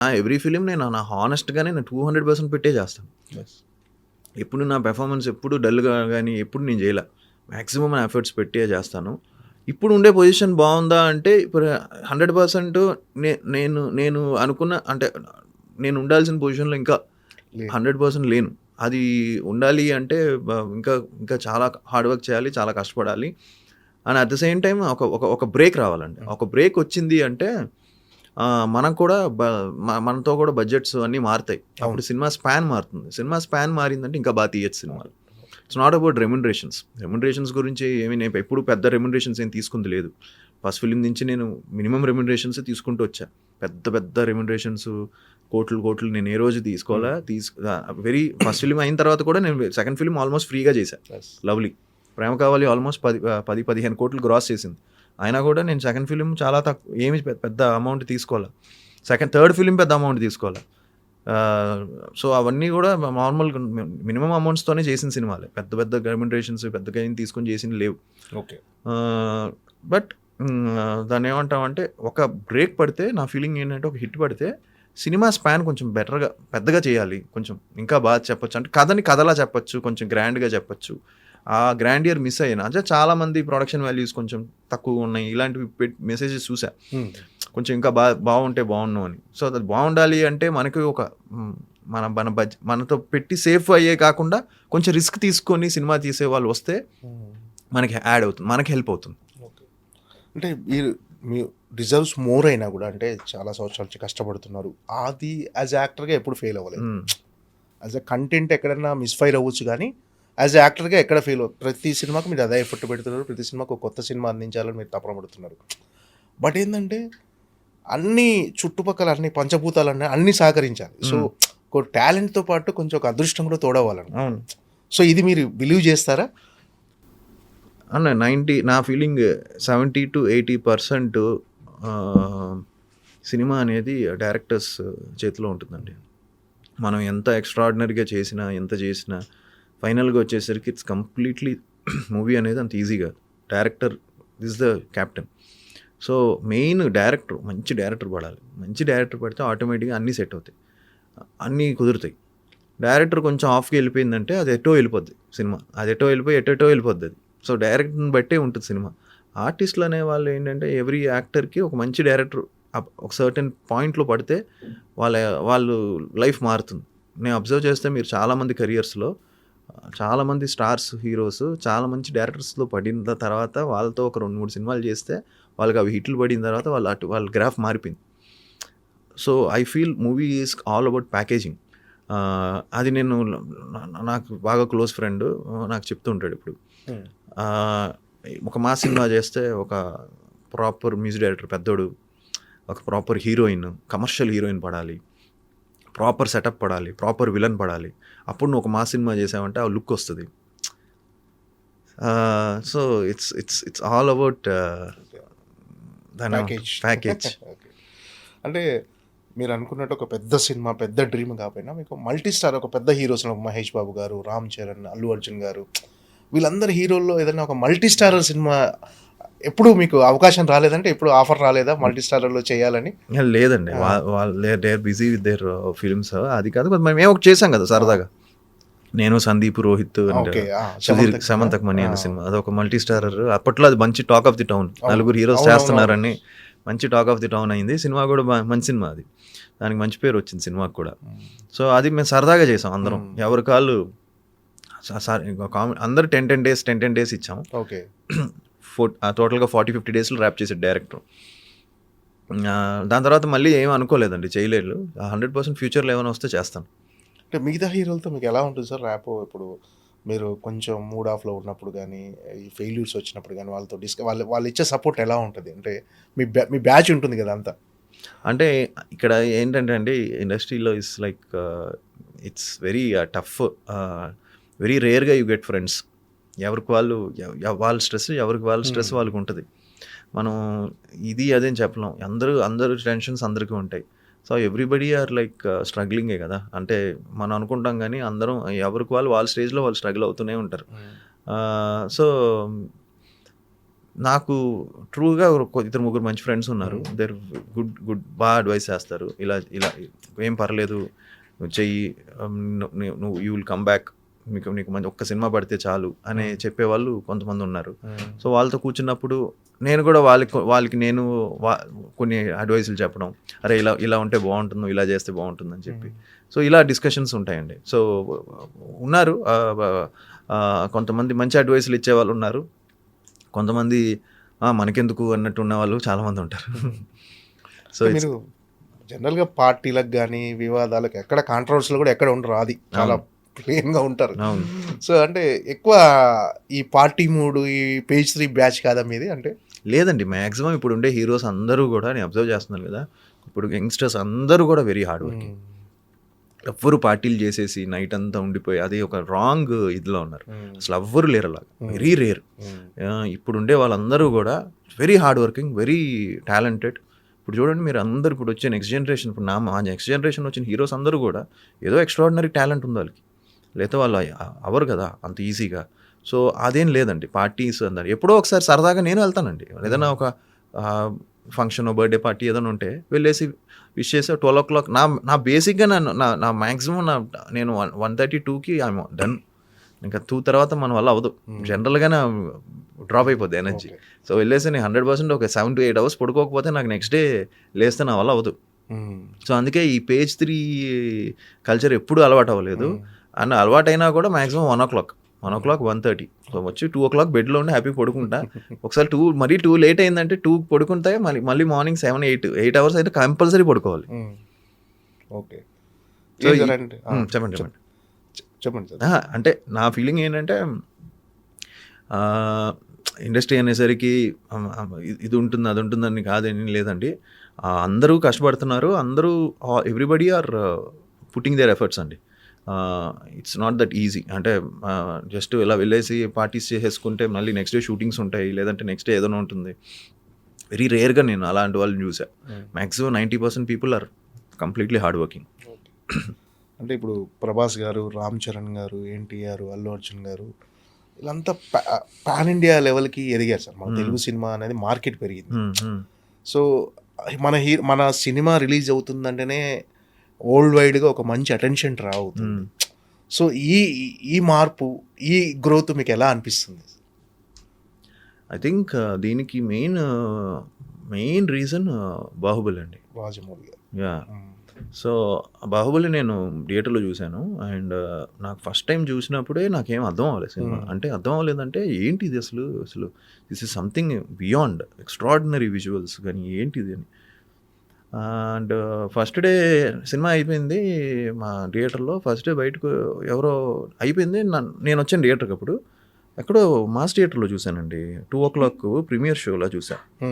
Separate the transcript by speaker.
Speaker 1: Every film నేను నా హానెస్ట్‌గానే నేను 200% పెట్టే చేస్తాను.
Speaker 2: యెస్.
Speaker 1: ఎప్పుడు నా పెర్ఫార్మన్స్ ఎప్పుడు డల్‌గా గాని ఎప్పుడు నేను చేయలే. మాక్సిమం నా ఎఫర్ట్స్ పెట్టే చేస్తాను. ఇప్పుడు ఉండే పొజిషన్ బావుందా అంటే ఇప్పుడు 100% నేను నేను అనుకున్న అంటే నేను ఉండాల్సిన పొజిషన్‌లో ఇంకా
Speaker 2: లేదు.
Speaker 1: 100% లేను. అది ఉండాలి అంటే ఇంకా ఇంకా చాలా హార్డ్ వర్క్ చేయాలి. చాలా కష్టపడాలి. And at the same time ఒక ఒక ఒక బ్రేక్ రావాలండి. ఒక బ్రేక్ వచ్చింది అంటే మనం కూడా మనతో కూడా బడ్జెట్స్ అన్నీ మారుతాయి. అప్పుడు సినిమా స్పాన్ మారుతుంది. సినిమా స్పాన్ మారిందంటే ఇంకా బాగా తీయొచ్చు సినిమాలు. ఇట్స్ నాట్ అబౌట్ రెమ్యునరేషన్స్ గురించి ఏమి నేను ఎప్పుడు పెద్ద రెమ్యునరేషన్స్ ఏం తీసుకుంది లేదు. ఫస్ట్ ఫిలిం నుంచి నేను మినిమం రెమ్యునరేషన్స్ తీసుకుంటూ వచ్చా. పెద్ద పెద్ద రెమ్యునరేషన్స్ కోట్లు నేను ఏ రోజు తీసుకోవాలా వెరీ ఫస్ట్ ఫిలిం అయిన తర్వాత కూడా నేను సెకండ్ ఫిలిం ఆల్మోస్ట్ ఫ్రీగా చేశాను. లవ్లీ ప్రేమ కావాలి ఆల్మోస్ట్ 10-15 కోట్లు గ్రాస్ చేసింది. అయినా కూడా నేను సెకండ్ ఫిలిం చాలా తక్కువ ఏమి పెద్ద అమౌంట్ తీసుకోవాలా. థర్డ్ ఫిలిం పెద్ద అమౌంట్ తీసుకోవాలా. సో అవన్నీ కూడా నార్మల్గా మినిమం అమౌంట్స్తోనే చేసిన సినిమాలే. పెద్ద పెద్ద రెమ్యునరేషన్స్ పెద్దగా ఏం తీసుకొని చేసింది లేవు.
Speaker 2: ఓకే.
Speaker 1: బట్ దాన్ని ఏమంటామంటే ఒక బ్రేక్ పడితే నా ఫీలింగ్ ఏంటంటే ఒక హిట్ పడితే సినిమా స్పాన్ కొంచెం పెద్దగా చేయాలి. కొంచెం ఇంకా బాగా చెప్పొచ్చు. అంటే కథని కథలా చెప్పొచ్చు. కొంచెం గ్రాండ్గా చెప్పొచ్చు. ఆ గ్రాండియర్ మిస్ అయ్యాను. అంటే చాలామంది ప్రొడక్షన్ వాల్యూస్ కొంచెం తక్కువ ఉన్నాయి. ఇలాంటివి మెసేజెస్ చూసా. కొంచెం ఇంకా బాగుంటే బాగున్నాం అని. సో అది బాగుండాలి అంటే మనకి ఒక మనతో పెట్టి సేఫ్ అయ్యే కాకుండా కొంచెం రిస్క్ తీసుకొని సినిమా తీసే వాళ్ళు వస్తే మనకి యాడ్ అవుతుంది, మనకి హెల్ప్ అవుతుంది.
Speaker 2: అంటే మీ డిజర్వ్స్ మోర్ అయినా కూడా అంటే చాలా సంవత్సరాల నుంచి కష్టపడుతున్నారు. అది యాజ్ యాక్టర్గా ఎప్పుడు ఫెయిల్ అవ్వలేదు. యాజ్ అ కంటెంట్ ఎక్కడైనా మిస్ఫైర్ అవ్వచ్చు కానీ యాజ్ యాక్టర్గా ఎక్కడ ఫెయిల్ అవ్వదు. ప్రతి సినిమాకి మీరు అదే ఎఫర్ట్ పెడుతున్నారు. ప్రతి సినిమాకి ఒక కొత్త సినిమా అందించాలని మీరు తపన పడుతున్నారు. బట్ ఏంటంటే అన్ని చుట్టుపక్కల అన్ని పంచభూతాలన్నీ అన్నీ సహకరించాలి. సో ఒక టాలెంట్తో పాటు కొంచెం ఒక అదృష్టం కూడా తోడవ్వాలని. సో ఇది మీరు బిలీవ్ చేస్తారా?
Speaker 1: అన్న నా ఫీలింగ్ 70-80% సినిమా అనేది డైరెక్టర్స్ చేతిలో ఉంటుందండి. మనం ఎంత ఎక్స్ట్రాడినరీగా చేసినా ఎంత చేసినా ఫైనల్గా వచ్చేసరికి ఇట్స్ కంప్లీట్లీ మూవీ అనేది అంత ఈజీగా director is the captain. So main మంచి డైరెక్టర్ పడాలి. మంచి డైరెక్టర్ పడితే ఆటోమేటిక్గా అన్నీ సెట్ అవుతాయి, అన్నీ కుదురుతాయి. డైరెక్టర్ కొంచెం ఆఫ్కి వెళ్ళిపోయిందంటే అది ఎటో వెళ్ళిపోద్ది సినిమా. అది ఎటో వెళ్ళిపోద్ది అది. సో డైరెక్టర్ని బట్టే ఉంటుంది సినిమా. ఆర్టిస్టులు అనే వాళ్ళు ఏంటంటే ఎవ్రీ యాక్టర్కి ఒక మంచి డైరెక్టర్ ఒక సర్టెన్ పాయింట్లో పడితే వాళ్ళు లైఫ్ మారుతుంది. నేను అబ్జర్వ్ చేస్తే మీరు చాలామంది కెరియర్స్లో చాలామంది స్టార్స్ హీరోస్ చాలా మంచి డైరెక్టర్స్లో పడిన తర్వాత వాళ్ళతో ఒక 2-3 సినిమాలు చేస్తే వాళ్ళకి అవి హిట్లు పడిన తర్వాత వాళ్ళ గ్రాఫ్ మారిపోయింది. So I feel movie is all about packaging. అది నేను నాకు బాగా క్లోజ్ ఫ్రెండ్ నాకు చెప్తూ ఉంటాడు ఇప్పుడు. ఒక మా సినిమా చేస్తే ఒక ప్రాపర్ మ్యూజిక్ డైరెక్టర్ పెద్దోడు, ఒక ప్రాపర్ హీరోయిన్, కమర్షియల్ హీరోయిన్ పడాలి, ప్రాపర్ సెటప్ పడాలి, ప్రాపర్ విలన్ పడాలి. అప్పుడు నువ్వు ఒక మా సినిమా చేసావంటే ఆ లుక్ వస్తుంది. So it's all about package.
Speaker 2: అంటే మీరు అనుకున్నట్టు ఒక పెద్ద సినిమా పెద్ద డ్రీమ్ కాకపోయినా మీకు మల్టీ స్టార్ ఒక పెద్ద హీరోస్ మహేష్ బాబు గారు, రామ్ చరణ్, అల్లు అర్జున్ గారు, వీళ్ళందరి హీరోల్లో ఏదైనా ఒక మల్టీ స్టార్ సినిమా ఎప్పుడు మీకు అవకాశం రాలేదంటే ఎప్పుడు ఆఫర్ రాలేదా మల్టీ స్టార్లో చేయాలని?
Speaker 1: లేదండి, వాళ్ళు they are busy with their films. అది కాదు, మేము ఒకటి చేసాం కదా సరదాగా, నేను సందీప్, రోహిత్ అండ్ సుధీర్, సమంతక్ మణి అనే సినిమా. అదొక మల్టీ స్టారర్. అప్పట్లో అది మంచి టాక్ ఆఫ్ ది టౌన్, నలుగురు హీరోస్ చేస్తున్నారని మంచి టాక్ ఆఫ్ ది టౌన్ అయింది. సినిమా కూడా మంచి సినిమా, అది దానికి మంచి పేరు వచ్చింది సినిమాకి కూడా. సో అది మేము సరదాగా చేసాం అందరం, ఎవరి కాళ్ళు అందరు 10 days ఇచ్చాం.
Speaker 2: ఓకే.
Speaker 1: టోటల్గా 40-50 daysలో ర్యాప్ చేసాడు డైరెక్టర్. దాని తర్వాత మళ్ళీ ఏం అనుకోలేదండి, చేయలేదు. 100% ఫ్యూచర్లో ఏమైనా వస్తే చేస్తాను.
Speaker 2: అంటే మిగతా హీరోలతో మీకు ఎలా ఉంటుంది సార్ ర్యాప్? ఇప్పుడు మీరు కొంచెం మూడ్ ఆఫ్లో ఉన్నప్పుడు కానీ, ఈ ఫెయిల్యూర్స్ వచ్చినప్పుడు కానీ వాళ్ళతో వాళ్ళు ఇచ్చే సపోర్ట్ ఎలా ఉంటుంది? అంటే మీ బ్యాచ్ ఉంటుంది కదా అంతా.
Speaker 1: అంటే ఇక్కడ ఏంటంటే అండి, ఇండస్ట్రీలో it's like it's very tough, very రేర్గా యూ గెట్ ఫ్రెండ్స్. ఎవరికి వాళ్ళ స్ట్రెస్ వాళ్ళకి ఉంటుంది. మనం ఇది అదేం చెప్పలేం. అందరూ టెన్షన్స్ అందరికీ ఉంటాయి. సో ఎవ్రీబడి ఆర్ లైక్ స్ట్రగ్లింగే కదా. అంటే మనం అనుకుంటాం కానీ అందరం ఎవరికి వాళ్ళ స్టేజ్లో వాళ్ళు స్ట్రగుల్ అవుతూనే ఉంటారు. సో నాకు ట్రూగా ఇద్దరు ముగ్గురు మంచి ఫ్రెండ్స్ ఉన్నారు. దేర్ బాగా అడ్వైస్ చేస్తారు. ఇలా ఇలా ఏం పర్లేదు, నువ్వు చెయ్యి, నువ్వు యూ విల్ కమ్ బ్యాక్, నీకు మంచి ఒక్క సినిమా పడితే చాలు అని చెప్పేవాళ్ళు కొంతమంది ఉన్నారు. సో వాళ్ళతో కూర్చున్నప్పుడు నేను కూడా వాళ్ళకి నేను కొన్ని అడ్వైసులు చెప్పడం, అరే ఇలా ఇలా ఉంటే బాగుంటుంది, ఇలా చేస్తే బాగుంటుంది అని చెప్పి. సో ఇలా డిస్కషన్స్ ఉంటాయండి. సో ఉన్నారు కొంతమంది మంచి అడ్వైసులు ఇచ్చే వాళ్ళు ఉన్నారు, కొంతమంది మనకెందుకు అన్నట్టు ఉన్న వాళ్ళు చాలామంది ఉంటారు. సో
Speaker 2: మీరు జనరల్గా పార్టీలకు కానీ వివాదాలకు ఎక్కడ కాంట్రవర్సీలు కూడా ఎక్కడ ఉండరు, అది చాలా ప్లెయిన్గా ఉంటారు.
Speaker 1: అవును.
Speaker 2: సో అంటే ఎక్కువ ఈ పార్టీ మూడు, ఈ పేజ్ 3 బ్యాచ్ కాదా మీది? అంటే
Speaker 1: లేదండి, మ్యాక్సిమం ఇప్పుడు ఉండే హీరోస్ అందరూ కూడా, నేను అబ్జర్వ్ చేస్తున్నాను కదా, ఇప్పుడు యంగ్స్టర్స్ అందరూ కూడా వెరీ హార్డ్ వర్కింగ్. ఎవ్వరు పార్టీలు చేసేసి నైట్ అంతా ఉండిపోయి అది ఒక రాంగ్ ఇదిలో ఉన్నారు. అసలు ఎవ్వరు లేరు అలాగా, వెరీ రేర్. ఇప్పుడు ఉండే వాళ్ళందరూ కూడా very hard working, very talented. ఇప్పుడు చూడండి మీరు అందరూ, ఇప్పుడు వచ్చే నెక్స్ట్ జనరేషన్, ఇప్పుడు మా నెక్స్ట్ జనరేషన్ వచ్చిన హీరోస్ అందరూ కూడా ఏదో ఎక్స్ట్రాడినరీ టాలెంట్ ఉంది వాళ్ళకి, లేకపోతే వాళ్ళు అవరు కదా అంత ఈజీగా. సో అదేం లేదండి పార్టీస్ అందరు. ఎప్పుడో ఒకసారి సరదాగా నేను వెళ్తానండి, ఏదైనా ఒక ఫంక్షన్, బర్త్డే పార్టీ ఏదైనా ఉంటే వెళ్ళేసి విష్ చేసి 12 o'clock నా బేసిక్గా నా మ్యాక్సిమం నేను 1:32కి ఐఎమ్ డన్. ఇంకా 2 తర్వాత మన వల్ల అవ్వదు, జనరల్గానే డ్రాప్ అయిపోద్ది ఎనర్జీ. సో వెళ్ళేసి నేను 100% ఒక 7 to 8 hours పడుకోకపోతే నాకు నెక్స్ట్ డే లేస్తే నా వల్ల అవ్వదు. సో అందుకే ఈ పేజ్ 3 కల్చర్ ఎప్పుడూ అలవాటు అవ్వలేదు. అండ్ అలవాటు అయినా కూడా మ్యాక్సిమం 1 o'clock, 1:30. సో వచ్చి 2 o'clock బెడ్లో ఉండి హ్యాపీ పడుకుంటా. ఒకసారి మరీ 2 లేట్ అయిందంటే 2 పడుకుంటే మళ్ళీ మార్నింగ్ 7, 8 hours అయితే కంపల్సరీ పడుకోవాలి.
Speaker 2: ఓకే,
Speaker 1: చెప్పండి.
Speaker 2: చెప్పండి.
Speaker 1: అంటే నా ఫీలింగ్ ఏంటంటే, ఇండస్ట్రీ అనేసరికి ఇది ఉంటుంది అది ఉంటుందని కాదని లేదండి. అందరూ కష్టపడుతున్నారు, అందరూ everybody are putting their efforts అండి. It's not that easy. అంటే జస్ట్ ఇలా వెళ్ళేసి పార్టీస్ చేసేసుకుంటే మళ్ళీ నెక్స్ట్ డే షూటింగ్స్ ఉంటాయి, లేదంటే నెక్స్ట్ డే ఏదైనా ఉంటుంది. వెరీ రేర్గా నేను అలాంటి వాళ్ళని చూసా. Maximum 90% people are completely hard working.
Speaker 2: అంటే ఇప్పుడు ప్రభాస్ గారు, రామ్ చరణ్ గారు, ఎన్టీఆర్, అల్లు అర్జున్ గారు, వీళ్ళంతా పాన్ ఇండియా లెవెల్కి ఎదిగారు సార్. మన తెలుగు సినిమా అనేది మార్కెట్ పెరిగింది. సో మన సినిమా రిలీజ్ అవుతుందంటేనే వరల్డ్ వైడ్గా ఒక మంచి అటెన్షన్ డ్రా అవుతుంది. సో ఈ మార్పు, ఈ గ్రోత్ మీకు ఎలా అనిపిస్తుంది?
Speaker 1: ఐ థింక్ దీనికి మెయిన్ రీజన్ బాహుబలి అండి,
Speaker 2: రాజమౌళి గారు.
Speaker 1: యా. సో బాహుబలి నేను థియేటర్లో చూశాను. అండ్ నాకు ఫస్ట్ టైం చూసినప్పుడే నాకేం అర్థం అవ్వలేదు సినిమా. అంటే అర్థం అవ్వలేదంటే ఏంటి ఇది అసలు this is something beyond, extraordinary visuals కానీ ఏంటిది అని. అండ్ ఫస్ట్ డే సినిమా అయిపోయింది మా థియేటర్లో. ఫస్ట్ డే బయటకు ఎవరో అయిపోయింది, నేను వచ్చాను థియేటర్కి. అప్పుడు ఎక్కడో మాస్ థియేటర్లో చూశానండి, 2 o'clock ప్రీమియర్ షోలా చూసా.